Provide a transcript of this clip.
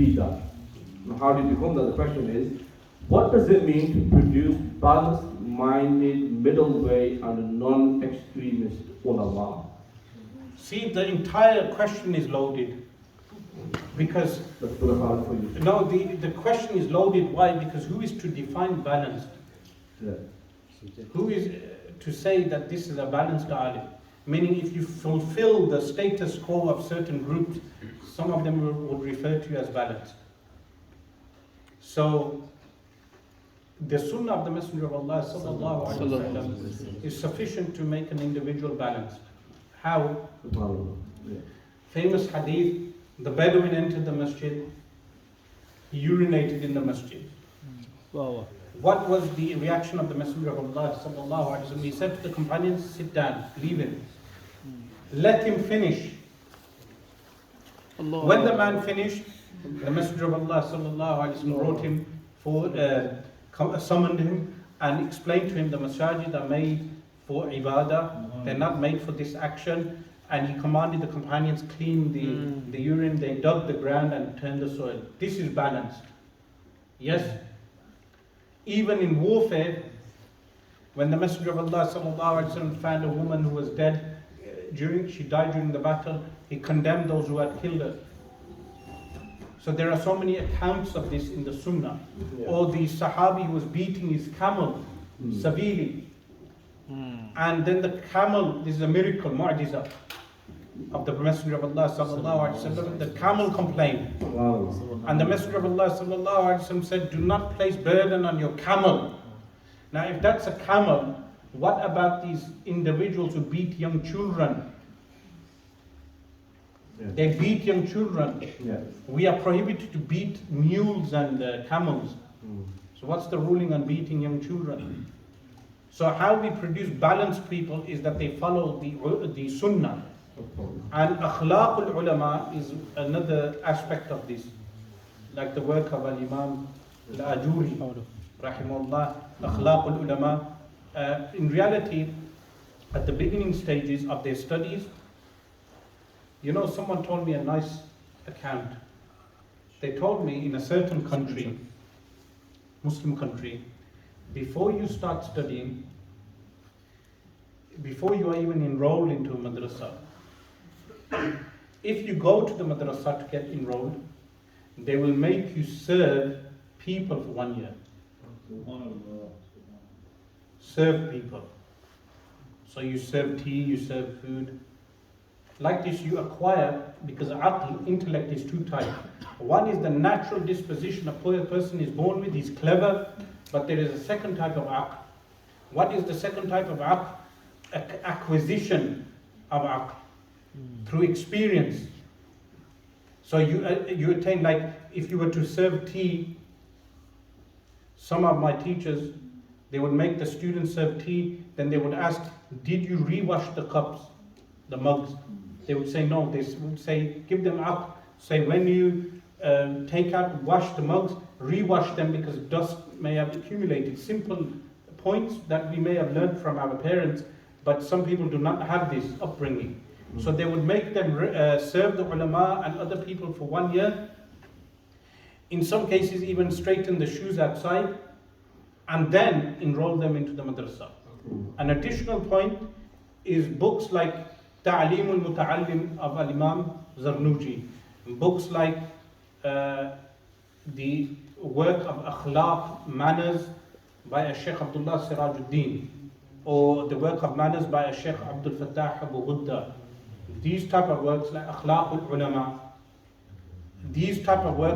be that. Now, how did you come that? The question is, what does it mean to produce balanced-minded, middle way, and non-extremist ulama? See, the entire question is loaded. Because, Let's put it hard for you. no, the question is loaded. Why? Because who is to define balanced? Yeah. Who is to say that this is a balanced alim? Meaning, if you fulfill the status quo of certain groups, some of them would refer to you as balanced. So, the sunnah of the Messenger of Allah sallallahu alaihi wasallam is sufficient to make an individual balanced. How? Yeah. Famous hadith, the Bedouin entered the masjid, he urinated in the masjid. Wow. What was the reaction of the Messenger of Allah sallallahu alaihi wasallam? He said to the companions, sit down, leave him. Let him finish. Allah. When the man finished, the Messenger of Allah sallallahu alaihi wasallam brought him forward, summoned him and explained to him the masajid are made for ibadah, they're not made for this action. And he commanded the companions clean the urine, they dug the ground and turned the soil. This is balanced. Yes? Even in warfare, when the Messenger of Allah sallallahu alaihi wasallam found a woman who was dead, she died during the battle, he condemned those who had killed her. So there are so many accounts of this in the Sunnah. Yeah. Or the Sahabi who was beating his camel severely. And then the camel, this is a miracle, mu'jiza of the Messenger of Allah sallallahu alaihi wasallam. The camel complained. Wow. And the Messenger of Allah sallallahu alaihi wasallam said, do not place burden on your camel. Now if that's a camel, what about these individuals who beat young children? Yeah. They beat young children. Yeah. We are prohibited to beat mules and camels. So what's the ruling on beating young children? So how we produce balanced people is that they follow the sunnah. And akhlaqul ulama is another aspect of this. Like the work of Al-Imam Al-Ajuri, rahimahullah, akhlaqul ulama. In reality, at the beginning stages of their studies, someone told me a nice account. They told me in a certain country, Muslim country, before you start studying, before you are even enrolled into a madrasa, if you go to the madrasa to get enrolled, they will make you serve people for 1 year. Serve people. So you serve tea, you serve food. Like this you acquire, because aql, intellect is two types. One is the natural disposition a person is born with, he's clever, but there is a second type of aql. What is the second type of aql? Acquisition of aql through experience. So you attain, like if you were to serve tea, some of my teachers, they would make the students serve tea, then they would ask, did you rewash the cups, the mugs? They would say no. They would say, give them up, say when you take out, wash the mugs, rewash them because dust may have accumulated. Simple points that we may have learned from our parents, but some people do not have this upbringing. So they would make them serve the ulama and other people for 1 year. In some cases even straighten the shoes outside and then enroll them into the madrasa. An additional point is books like Ta'aleem al-Muta'allim of Al-Imam Zarnuji. Books like the work of Akhlaq, Manners by Shaykh Abdullah Sirajuddin, or the work of Manners by Shaykh Abdul Fattah Abu Ghudda. These type of works like Akhlaq al-Ulama, these type of works